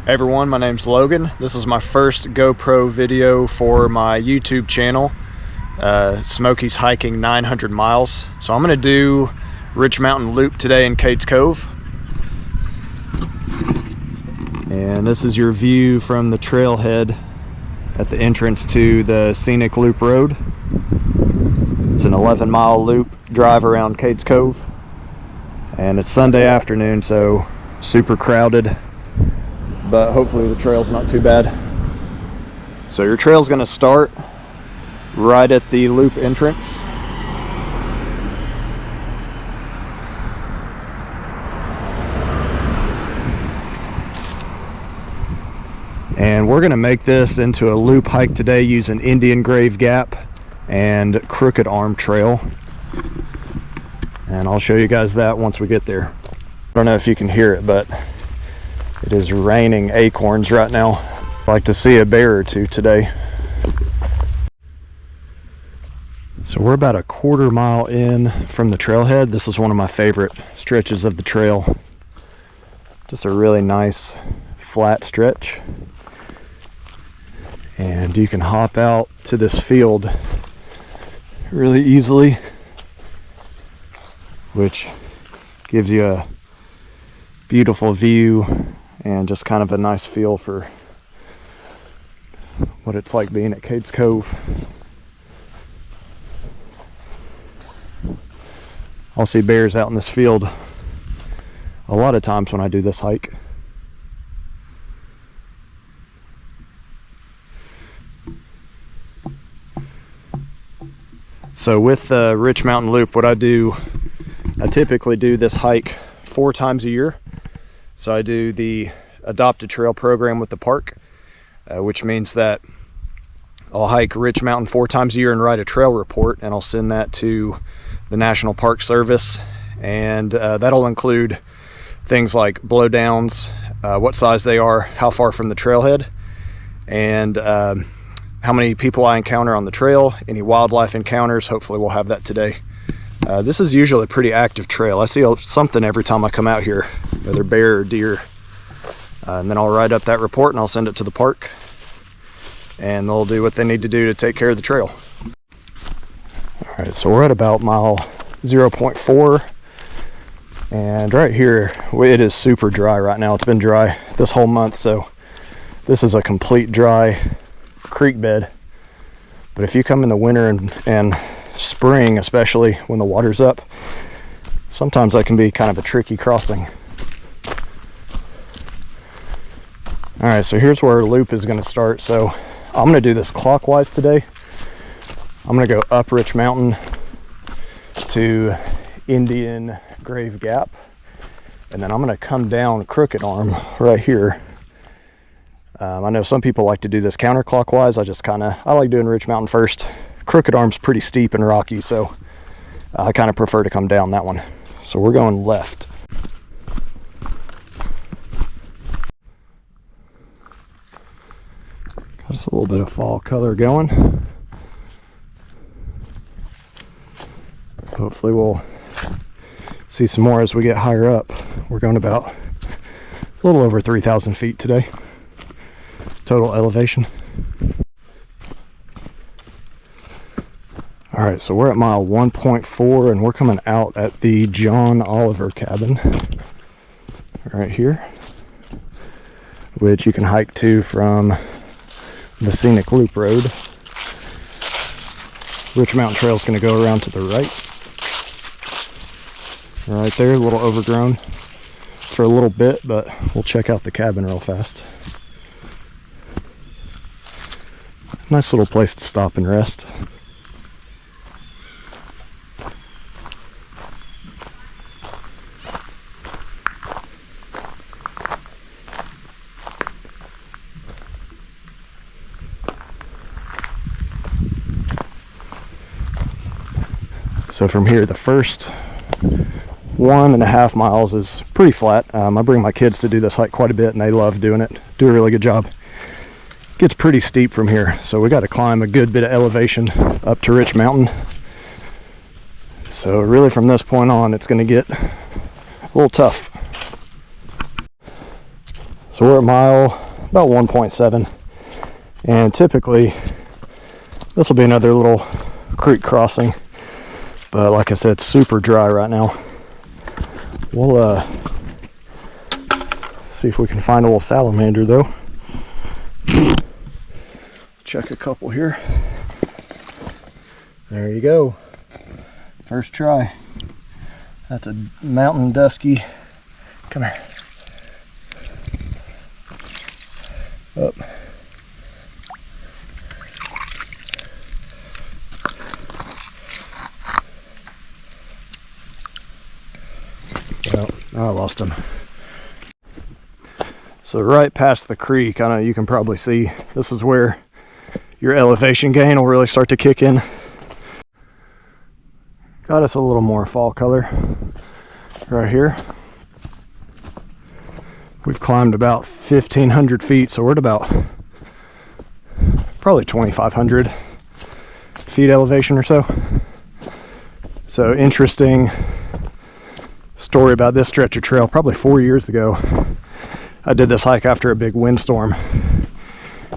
Hey everyone, my name's Logan. This is my first GoPro video for my YouTube channel. Smoky's hiking 900 miles. So I'm gonna do Rich Mtn loop today in Cades Cove. And this is your view from the trailhead at the entrance to the scenic loop road. It's an 11-mile loop drive around Cades Cove. And it's Sunday afternoon, so super crowded. But hopefully the trail's not too bad. So your trail's gonna start right at the loop entrance. And we're gonna make this into a loop hike today using Indian Grave Gap and Crooked Arm Trail. And I'll show you guys that once we get there. I don't know if you can hear it, but it is raining acorns right now. I'd like to see a bear or two today. So we're about a quarter mile in from the trailhead. This is one of my favorite stretches of the trail. Just a really nice flat stretch. And you can hop out to this field really easily, which gives you a beautiful view and just kind of a nice feel for what it's like being at Cades Cove. I'll see bears out in this field a lot of times when I do this hike. So with the Rich Mtn loop, what I do, I typically do this hike 4 times a year. So I do the adopted trail program with the park, which means that I'll hike Rich Mtn 4 times a year and write a trail report, and I'll send that to the National Park Service. And that'll include things like blowdowns, what size they are, how far from the trailhead, and how many people I encounter on the trail, any wildlife encounters. Hopefully we'll have that today. This is usually a pretty active trail. I see something every time I come out here, whether bear or deer. And then I'll write up that report and I'll send it to the park. And they'll do what they need to do to take care of the trail. All right, so we're at about mile 0.4. And right here, it is super dry right now. It's been dry this whole month, so this is a complete dry creek bed. But if you come in the winter and spring, especially when the water's up, sometimes that can be kind of a tricky crossing. All right, so here's where our loop is going to start. So I'm going to do this clockwise today. I'm going to go up Rich Mtn to Indian Grave Gap, and then I'm going to come down Crooked Arm right here. I know some people like to do this counterclockwise. I like doing Rich Mtn first. Crooked Arm's pretty steep and rocky, so I kind of prefer to come down that one. So we're going left. Got us a little bit of fall color going. Hopefully we'll see some more as we get higher up. We're going about a little over 3,000 feet today, total elevation. All right, so we're at mile 1.4 and we're coming out at the John Oliver cabin right here, which you can hike to from the scenic loop road. Rich Mtn Trail is going to go around to the right there, a little overgrown for a little bit, but we'll check out the cabin real fast. Nice little place to stop and rest. So from here, the first 1.5 miles is pretty flat. I bring my kids to do this hike quite a bit and they love doing it. Do a really good job. Gets pretty steep from here, so we got to climb a good bit of elevation up to Rich Mtn. So really from this point on, it's going to get a little tough. So we're at mile about 1.7, and typically this will be another little creek crossing, but like I said, it's super dry right now. We'll see if we can find a little salamander though. Check a couple here. There you go. First try. That's a mountain dusky. Come here. Up. Well, I lost him. So right past the creek, I know you can probably see, this is where your elevation gain will really start to kick in. Got us a little more fall color right here. We've climbed about 1,500 feet, so we're at about probably 2,500 feet elevation or so. So interesting story about this stretch of trail. Probably 4 years ago, I did this hike after a big windstorm,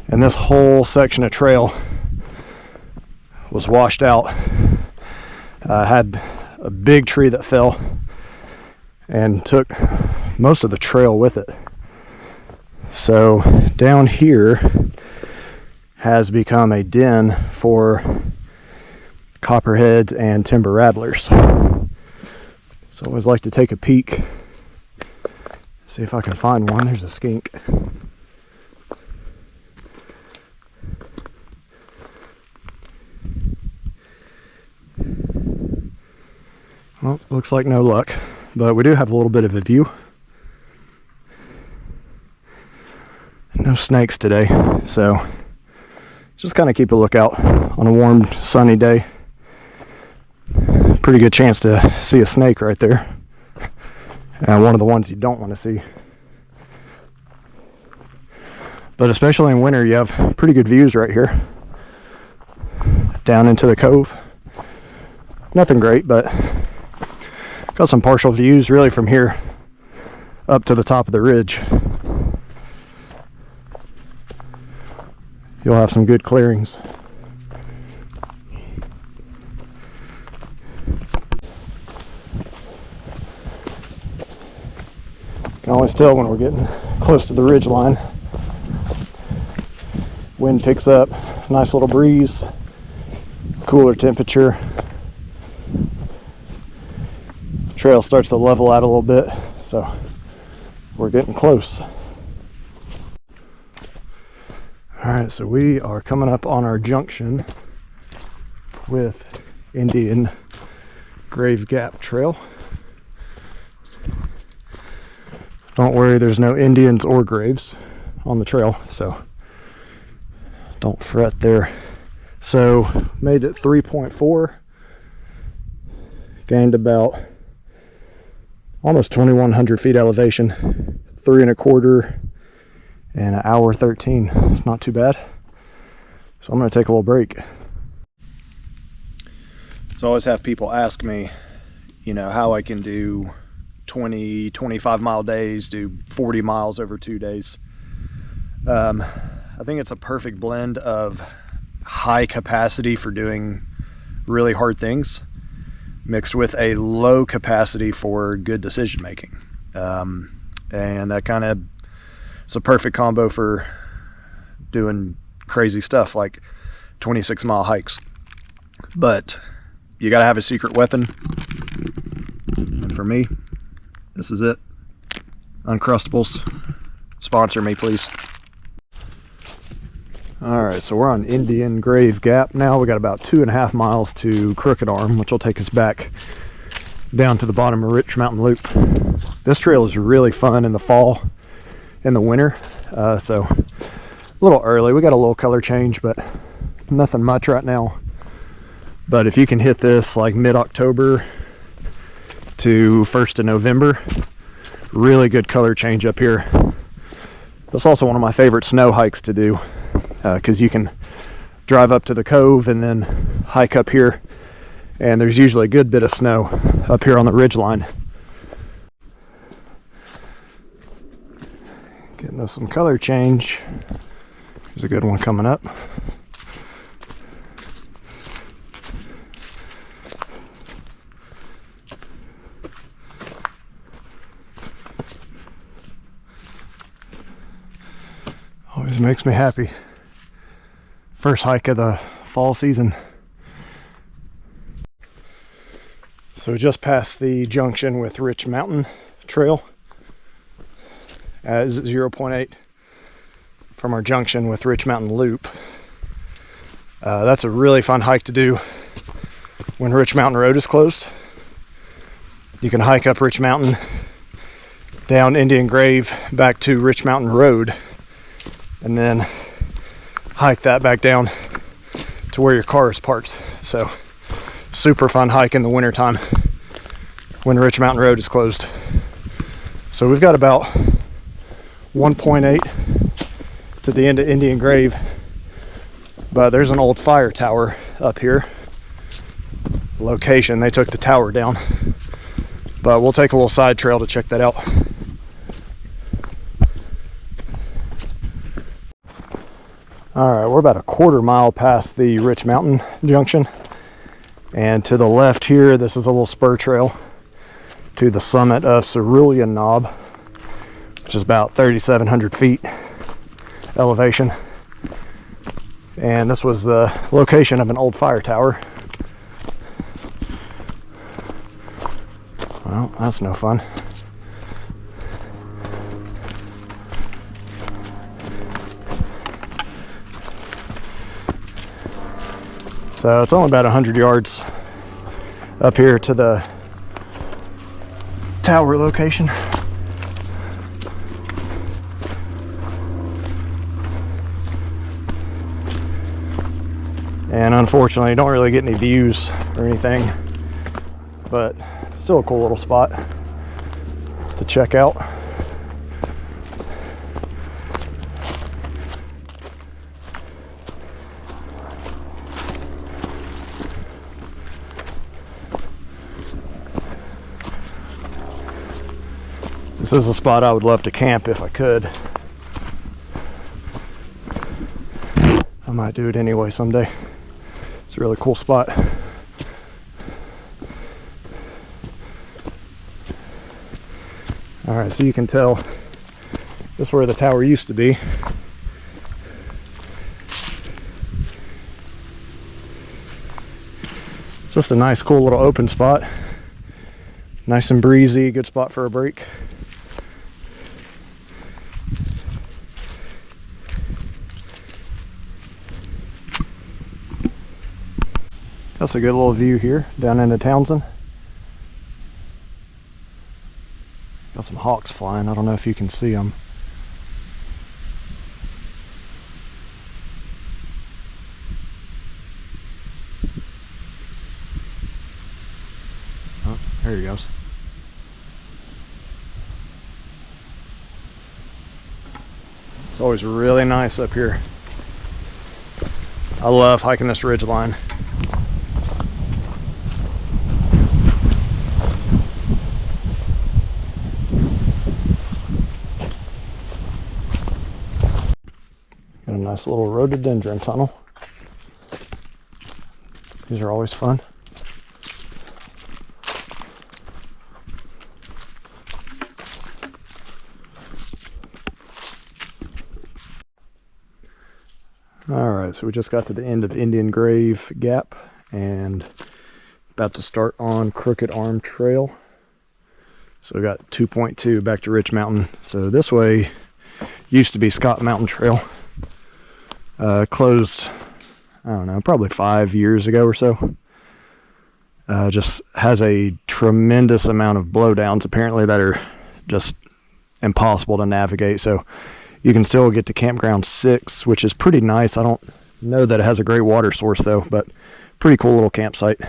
and this whole section of trail was washed out. I had a big tree that fell and took most of the trail with it. So down here has become a den for copperheads and timber rattlers. So I always like to take a peek, see if I can find one. There's a skink. Well, looks like no luck, but we do have a little bit of a view. No snakes today, so just kind of keep a lookout on a warm, sunny day. Pretty good chance to see a snake right there. One of the ones you don't want to see. But especially in winter, you have pretty good views right here. Down into the cove. Nothing great, but got some partial views really from here up to the top of the ridge. You'll have some good clearings. Can always tell when we're getting close to the ridge line. Wind picks up, nice little breeze, cooler temperature. Trail starts to level out a little bit, so we're getting close. Alright, so we are coming up on our junction with Indian Grave Gap Trail. Don't worry, there's no Indians or graves on the trail, so don't fret there. So made it 3.4, gained about almost 2,100 feet elevation, 3.25 and an hour 13. It's not too bad. So I'm going to take a little break. So I always have people ask me, you know, how I can do 20, 25 mile days, do 40 miles over 2 days. I think it's a perfect blend of high capacity for doing really hard things mixed with a low capacity for good decision making. And that kind of, it's a perfect combo for doing crazy stuff like 26-mile hikes. But you got to have a secret weapon. And for me, this is it. Uncrustables. Sponsor me, please. Alright, so we're on Indian Grave Gap now. We got about 2.5 miles to Crooked Arm, which will take us back down to the bottom of Rich Mountain Loop. This trail is really fun in the fall and the winter, so a little early. We got a little color change, but nothing much right now. But if you can hit this like mid-October to 1st of November, really good color change up here. That's also one of my favorite snow hikes to do, because you can drive up to the cove and then hike up here, and there's usually a good bit of snow up here on the ridge line. Getting us some color change. There's a good one coming up. Always makes me happy. First hike of the fall season. So just past the junction with Rich Mtn Trail at 0.8 from our junction with Rich Mtn Loop. That's a really fun hike to do when Rich Mtn Road is closed. You can hike up Rich Mtn, down Indian Grave, back to Rich Mtn Road, and then hike that back down to where your car is parked. So super fun hike in the wintertime when Rich Mtn Road is closed. So we've got about 1.8 to the end of Indian Grave, but there's an old fire tower up here. Location, they took the tower down, but we'll take a little side trail to check that out. All right, we're about a quarter mile past the Rich Mtn junction, and to the left here, this is a little spur trail to the summit of Cerulean Knob, which is about 3,700 feet elevation. And this was the location of an old fire tower. Well, that's no fun. So it's only about 100 yards up here to the tower location. And unfortunately, you don't really get any views or anything, but still a cool little spot to check out. This is a spot I would love to camp if I could. I might do it anyway someday. It's a really cool spot. All right, so you can tell this is where the tower used to be. It's just a nice, cool little open spot. Nice and breezy, good spot for a break. That's a good little view here down into Townsend. Got some hawks flying. I don't know if you can see them. Oh, there he goes. It's always really nice up here. I love hiking this ridge line. Got a nice little rhododendron tunnel. These are always fun. Alright, so we just got to the end of Indian Grave Gap and about to start on Crooked Arm Trail. So we got 2.2 back to Rich Mtn. So this way used to be Scott Mountain Trail. Closed, I don't know, probably 5 years ago or so. Just has a tremendous amount of blowdowns apparently that are just impossible to navigate. So you can still get to Campground 6, which is pretty nice. I don't know that it has a great water source though, but pretty cool little campsite.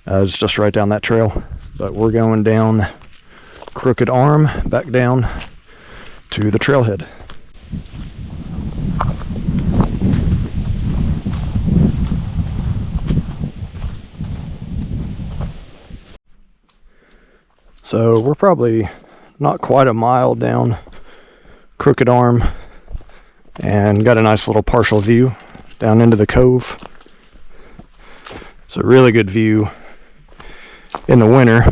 It's just right down that trail. But we're going down Crooked Arm, back down to the trailhead. So we're probably not quite a mile down Crooked Arm, and got a nice little partial view down into the cove. It's a really good view in the winter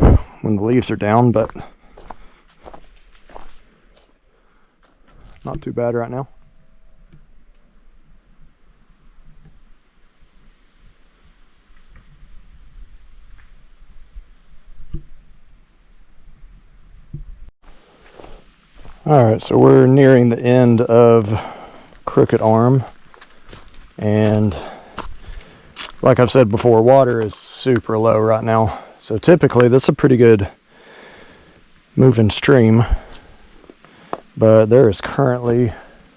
when the leaves are down, but not too bad right now. Alright, so we're nearing the end of Crooked Arm, and like I've said before, water is super low right now. So typically that's a pretty good moving stream, but there is currently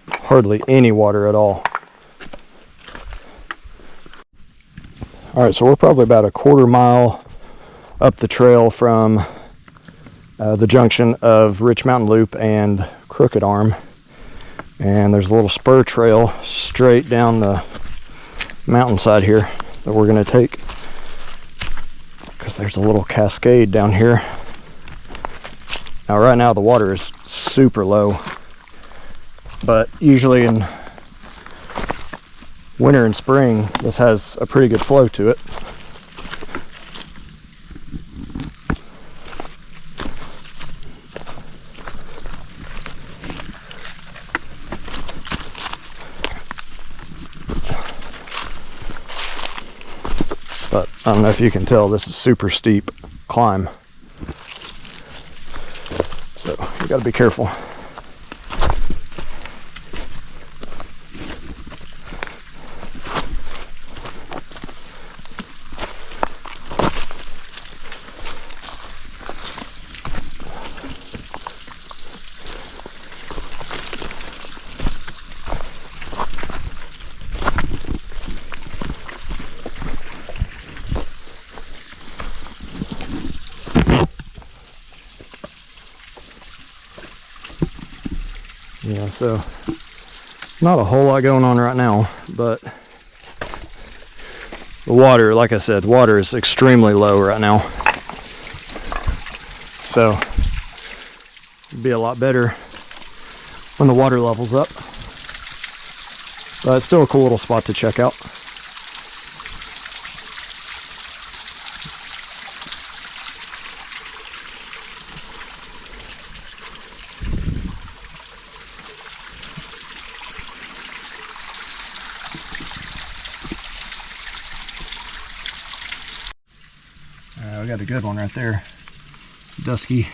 hardly any water at all. Alright, so we're probably about a quarter mile up the trail from the junction of Rich Mtn Loop and Crooked Arm, and there's a little spur trail straight down the mountainside here that we're going to take, because there's a little cascade down here. Now right now the water is super low, but usually in winter and spring this has a pretty good flow to it. But I don't know if you can tell, this is super steep climb, so you got to be careful. Yeah, so not a whole lot going on right now, but the water, like I said, water is extremely low right now. So it'd be a lot better when the water level's up. But it's still a cool little spot to check out. We got a good one right there. Dusky.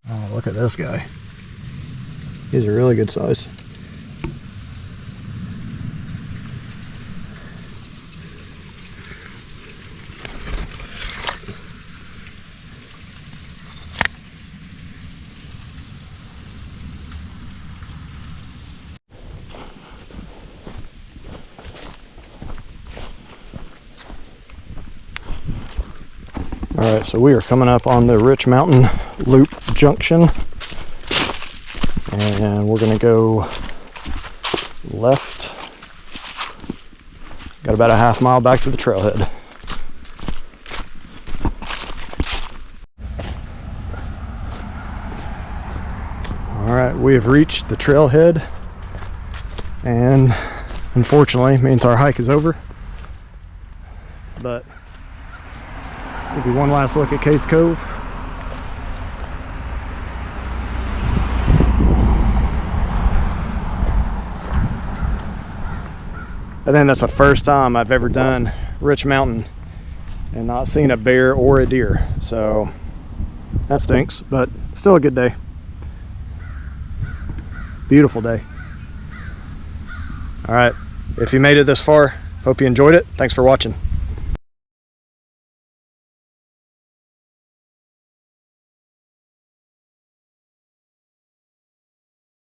Oh, look at this guy. He's a really good size. Alright, so we are coming up on the Rich Mtn Loop junction, and we're going to go left. Got about a half mile back to the trailhead. Alright, we have reached the trailhead, and unfortunately means our hike is over, but give you one last look at Cades Cove. I think that's the first time I've ever done Rich Mtn and not seen a bear or a deer, so that stinks, but still a good day. Beautiful day. All right, if you made it this far, hope you enjoyed it. Thanks for watching.